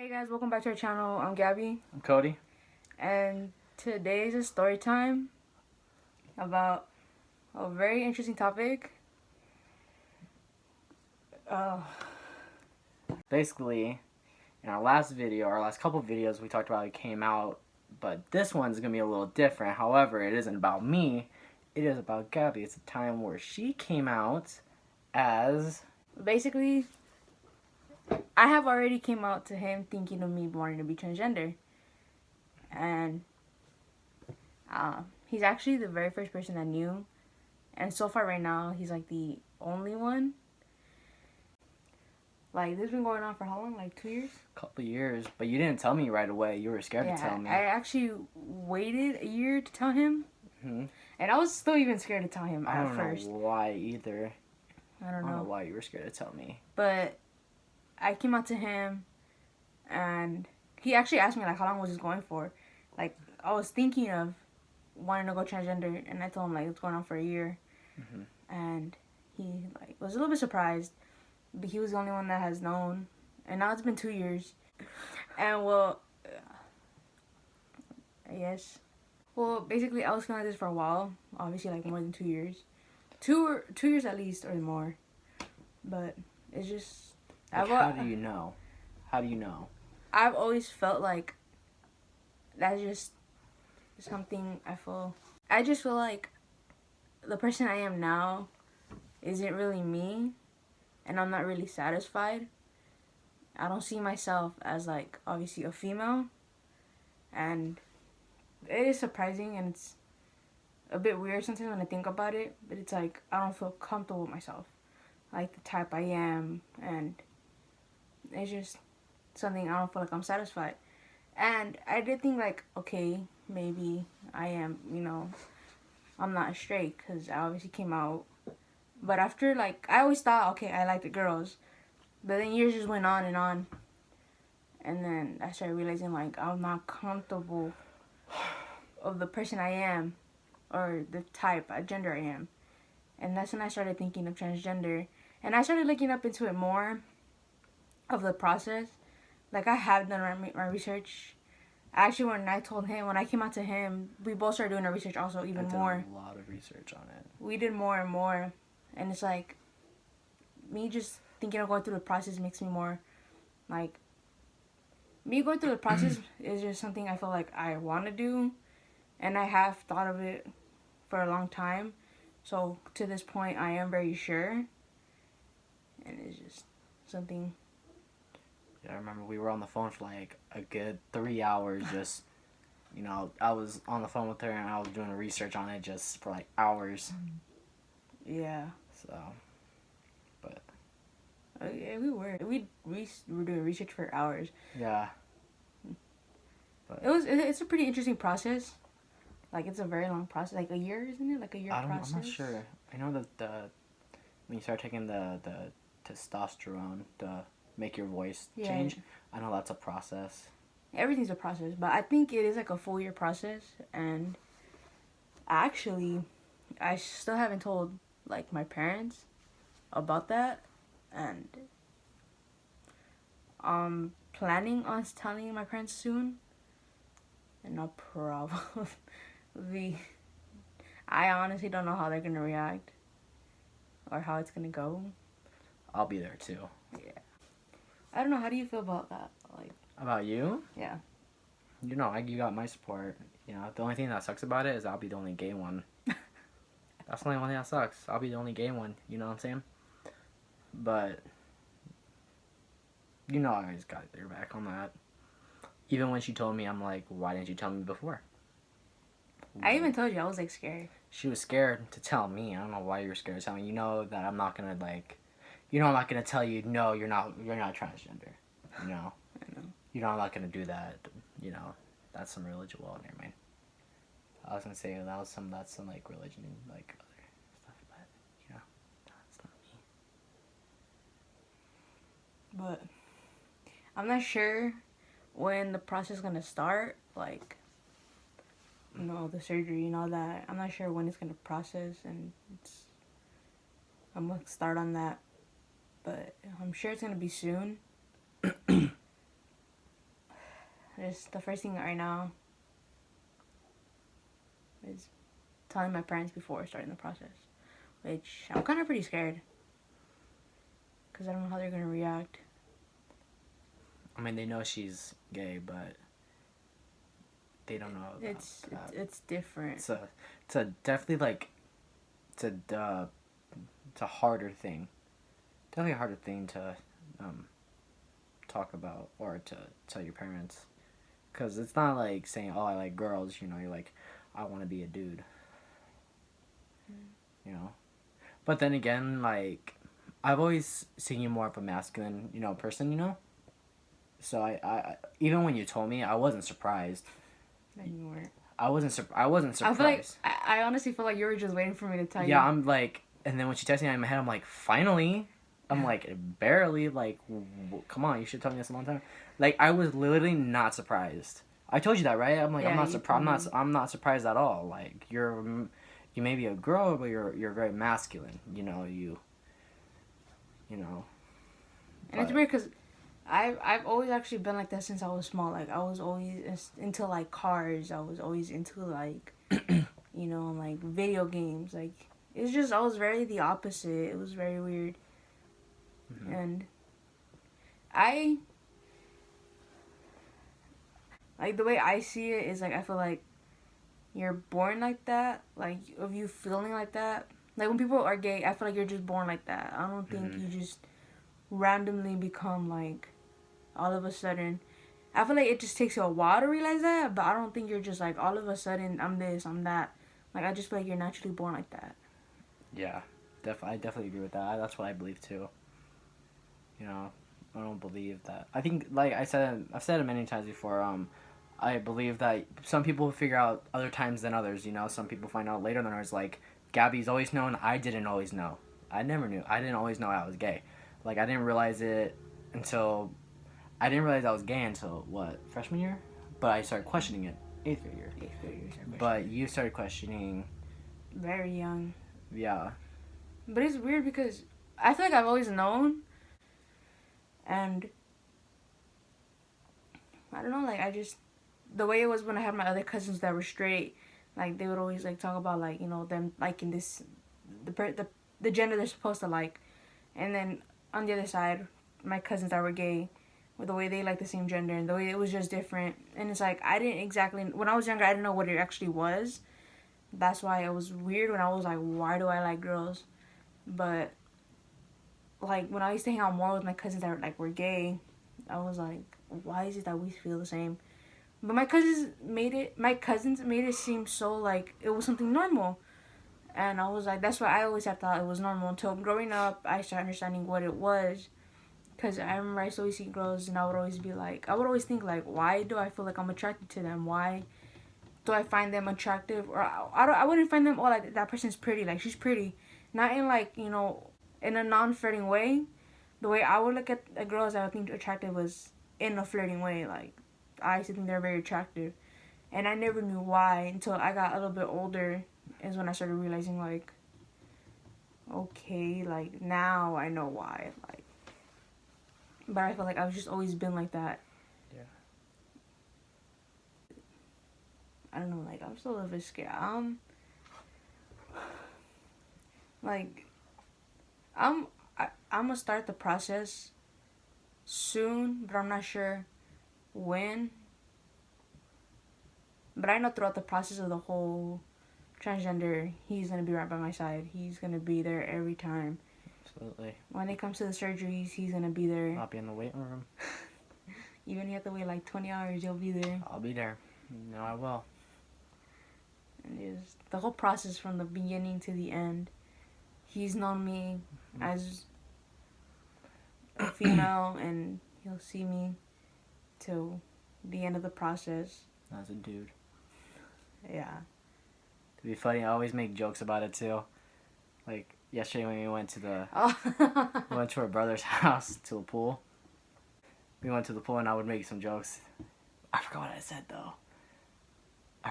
Hey guys, welcome back to our channel. I'm Gabby. I'm Cody. And today's a story time about a very interesting topic. Basically, in our last couple videos, we talked about it came out, but this one's going to be a little different. However, it isn't about me. It is about Gabby. It's a time where she came out as... Basically, I have already came out to him thinking of me wanting to be transgender. And he's actually the very first person that knew. And so far right now, he's like the only one. Like, this has been going on for how long? Like 2 years? Couple years, but you didn't tell me right away. You were scared to tell me. I actually waited a year to tell him. Mm-hmm. And I was still even scared to tell him at first. I don't know why either. I don't know why you were scared to tell me. But I came out to him, and he actually asked me, like, how long was this going for? Like, I was thinking of wanting to go transgender, and I told him, like, it's going on for a year. Mm-hmm. And he, like, was a little bit surprised, but he was the only one that has known. And now it's been 2 years. And, well, I guess. Well, basically, I was feeling like this for a while. Obviously, like, more than 2 years. 2 years at least, or more. But it's just... Like, how do you know? How do you know? I've always felt like that's just something I just feel like the person I am now isn't really me, and I'm not really satisfied. I don't see myself as, like, obviously a female, and it is surprising, and it's a bit weird sometimes when I think about it, but it's like I don't feel comfortable with myself, like the type I am, and it's just something I don't feel like I'm satisfied. And I did think, like, okay, maybe I am, I'm not straight, because I obviously came out. But after, like, I always thought, okay, I like the girls. But then years just went on. And then I started realizing, like, I'm not comfortable of the person I am, or the type, gender I am. And that's when I started thinking of transgender. And I started looking up into it more, of the process. Like, I have done my research. Actually, when I came out to him, we both started doing our research also even more. I did a lot of research on it. We did more and more. And it's like, me just thinking of going through the process makes me more, like, me going through the process is just something I feel like I want to do. And I have thought of it for a long time. So, to this point, I am very sure. And it's just something... Yeah, I remember we were on the phone for like a good 3 hours just, I was on the phone with her and I was doing research on it just for like hours. Yeah. So, but... Yeah, we were. We were doing research for hours. Yeah. But it's a pretty interesting process. Like, it's a very long process. Like a year, isn't it? Like a year process? I'm not sure. I know that when you start taking the testosterone to make your voice change, I know that's a process. Everything's a process, but I think it is like a full year process. And actually, I still haven't told, like, my parents about that, and I'm planning on telling my parents soon. And I'll probably... I honestly don't know how they're gonna react or how it's gonna go. I'll be there too. Yeah. I don't know. How do you feel about that? Like, about you? Yeah. You got my support. The only thing that sucks about it is I'll be the only gay one. That's the only one thing that sucks. I'll be the only gay one. You know what I'm saying? But I always got your back on that. Even when she told me, I'm like, why didn't you tell me before? I even told you I was, like, scared. She was scared to tell me. I don't know why you were scared to tell me. You know that I'm not gonna, like... I'm not gonna tell you, no, you're not transgender. I know. I'm not gonna do that. That's some religion. Well, never mind. I was gonna say that's some like religion and like other stuff, but that's not me. But I'm not sure when the process is gonna start. Like, the surgery and all that. I'm not sure when it's gonna process, and I'm gonna start on that. But I'm sure it's gonna be soon. just the first thing right now is telling my parents before starting the process, which I'm kind of pretty scared because I don't know how they're gonna react. I mean, they know she's gay, but they don't know about It's different. It's a definitely like it's a harder thing. Definitely a harder thing to talk about or to tell your parents, because it's not like saying, "Oh, I like girls." You know, you're like, "I want to be a dude." You know, but then again, like I've always seen you more of a masculine, person. So I even when you told me, I wasn't surprised. No, you weren't. I wasn't surprised. I feel like I honestly feel like you were just waiting for me to tell you. Yeah, I'm like, and then when she texted me in my head, I'm like, finally. I'm like, barely. Like, come on, you should tell me this a long time. Like, I was literally not surprised. I told you that, right? I'm like, Yeah, I'm not you surprised. told me. I'm not surprised at all. Like, you may be a girl, but you're very masculine. And it's weird because I've always actually been like that since I was small. Like I was always into like cars. I was always into like like video games. Like it's just I was very the opposite. It was very weird. Mm-hmm. And I like the way I see it is like I feel like you're born like that. Like of you feeling like that. Like when people are gay, I feel like you're just born like that. I don't think Mm-hmm. you just randomly become like all of a sudden. I feel like it just takes you a while to realize that, but I don't think you're just like all of a sudden I'm this, I'm that. Like I just feel like you're naturally born like that. Yeah, I definitely agree with that. That's what I believe too. I don't believe that. I think, like I've said it many times before. I believe that some people figure out other times than others. Some people find out later than others. Like Gabby's always known. I didn't always know. I never knew. I didn't always know I was gay. Like I didn't realize it until I didn't realize I was gay until what, freshman year? But I started questioning it 8th grade year. 8th grade years. But you started questioning. Very young. Yeah. But it's weird because I feel like I've always known, and I don't know. Like I just the way it was when I had my other cousins that were straight. Like they would always like talk about like them liking this, the gender they're supposed to like, and then on the other side, my cousins that were gay, with the way they like the same gender and the way it was just different. And it's like I didn't exactly when I was younger I didn't know what it actually was. That's why it was weird when I was like, why do I like girls? But like when I used to hang out more with my cousins that were gay, I was like, why is it that we feel the same? But my cousins made it seem so like it was something normal. And I was like, that's why I always had thought it was normal until growing up I started understanding what it was. Because I remember I used to always see girls and I would always think like, why do I feel like I'm attracted to them? Why do I find them attractive? Or I wouldn't find them, oh, like, that person's pretty. Like, she's pretty. Not in like, in a non-flirting way. The way I would look at girls I would think attractive was in a flirting way. Like, I used to think they're very attractive. And I never knew why until I got a little bit older is when I started realizing, like, okay, like, now I know why. Like, but I feel like I've just always been like that. Yeah. I don't know, like, I'm still a little bit scared. Like, I'm gonna start the process soon, but I'm not sure when. But I know throughout the process of the whole transgender, he's gonna be right by my side. He's gonna be there every time. Absolutely. When it comes to the surgeries, he's gonna be there. I'll be in the waiting room. Even if you have to wait like 20 hours, you'll be there. I'll be there. No, I will. And just the whole process from the beginning to the end. He's known me as a female, and he'll see me till the end of the process. As a dude. Yeah. To be funny, I always make jokes about it too. Like yesterday when we went to we went to our brother's house to a pool. We went to the pool and I would make some jokes. I forgot what I said though. I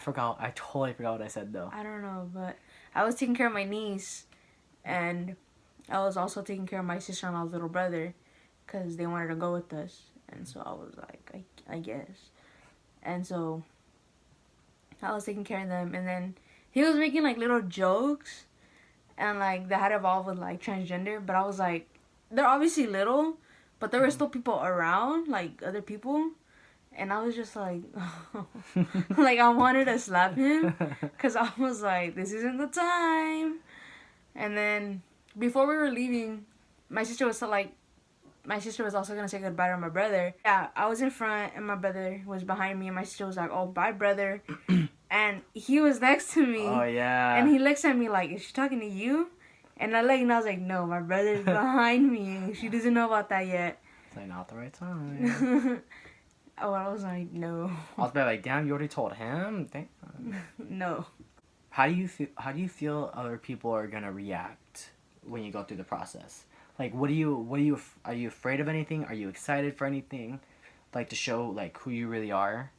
totally forgot what I said though. I don't know, but I was taking care of my niece, and I was also taking care of my sister-in-law's little brother, because they wanted to go with us, and so I was like, I guess. And so I was taking care of them, and then he was making like little jokes, and like that had evolved with like transgender. But I was like, they're obviously little, but there were still people around, like other people, and I was just like, like I wanted to slap him, cause I was like, this isn't the time. And then before we were leaving, my sister was also gonna say goodbye to my brother. Yeah, I was in front and my brother was behind me, and my sister was like, "Oh, bye, brother." And he was next to me. Oh yeah. And he looks at me like, "Is she talking to you?" And I was like, "No, my brother's behind me. She doesn't know about that yet." It's like not the right time. Oh, I was like, "No." I was like, damn, you already told him. Damn. No. How do you feel? How do you feel other people are gonna react when you go through the process? Like, are you afraid of anything? Are you excited for anything? Like to show like who you really are?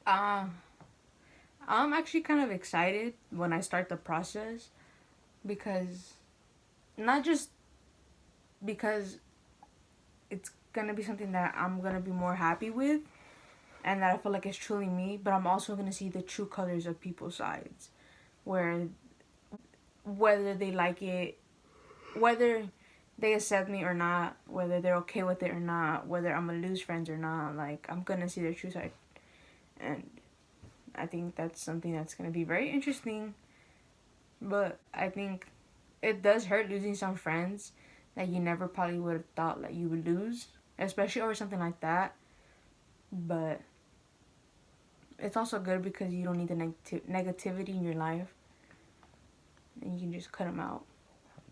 I'm actually kind of excited when I start the process, because not just because it's gonna be something that I'm gonna be more happy with and that I feel like it's truly me, but I'm also gonna see the true colors of people's sides, where whether they like it, whether they accept me or not, whether they're okay with it or not, whether I'm gonna lose friends or not, like I'm gonna see their true side. And I think that's something that's gonna be very interesting. But I think it does hurt losing some friends that you never probably would have thought that you would lose, especially over something like that. But it's also good because you don't need the negativity in your life, and you can just cut them out.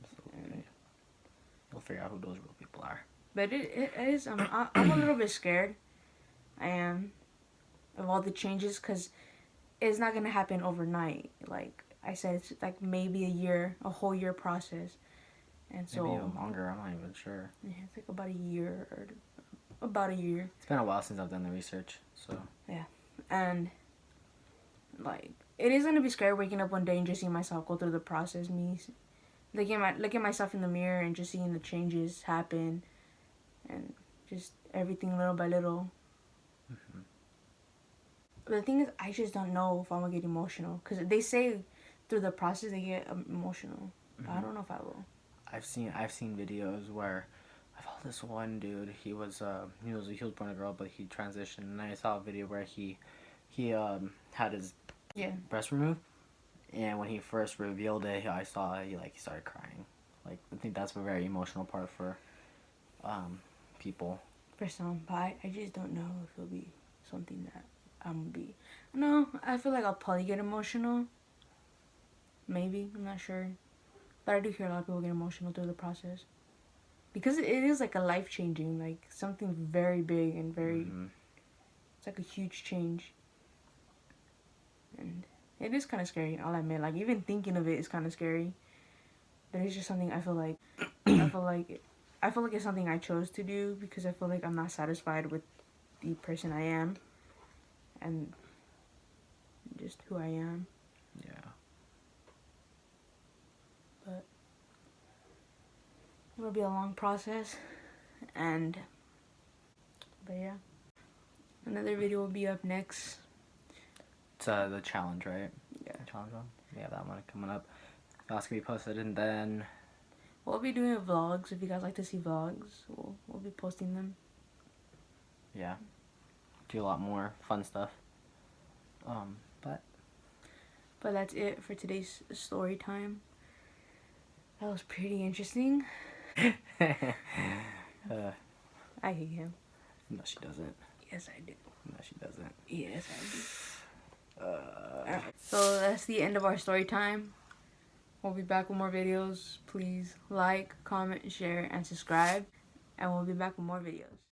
Absolutely. We'll figure out who those real people are. But it is, I'm a little bit scared. I am, of all the changes, because it's not going to happen overnight. Like I said, it's like maybe a whole year process. And so, maybe even longer, I'm not even sure. Yeah, it's like about a year. It's been a while since I've done the research, so. Yeah. And like it is gonna be scary waking up one day and just seeing myself go through the process. Me looking at myself in the mirror and just seeing the changes happen, and just everything little by little. Mm-hmm. But the thing is, I just don't know if I'm gonna get emotional, because they say through the process they get emotional. But I don't know if I will. I've seen videos where I follow this one dude. He was born a girl, but he transitioned, and I saw a video where he had his breast removed, and when he first revealed it, I saw he started crying. Like, I think that's a very emotional part for people. For some, but I just don't know if it'll be something that I'm gonna be. No, I feel like I'll probably get emotional. Maybe, I'm not sure. But I do hear a lot of people get emotional through the process. Because it is like a life-changing, like something very big and very... It's like a huge change. And it is kind of scary, I'll admit. Like, even thinking of it is kind of scary. But it's just something I feel like... I feel like it's something I chose to do, because I feel like I'm not satisfied with the person I am. And just who I am. Yeah. But it'll be a long process, but yeah, another video will be up next. It's the challenge, right? Yeah. The challenge one? Yeah, that one coming up. That's gonna be posted, and then we'll be doing vlogs. If you guys like to see vlogs, we'll be posting them. Yeah, do a lot more fun stuff. But that's it for today's story time. That was pretty interesting. I hate him. No, she doesn't. Yes, I do. No, she doesn't. Yes, I do. Alright, so that's the end of our story time. We'll be back with more videos. Please like, comment, share, and subscribe. And we'll be back with more videos.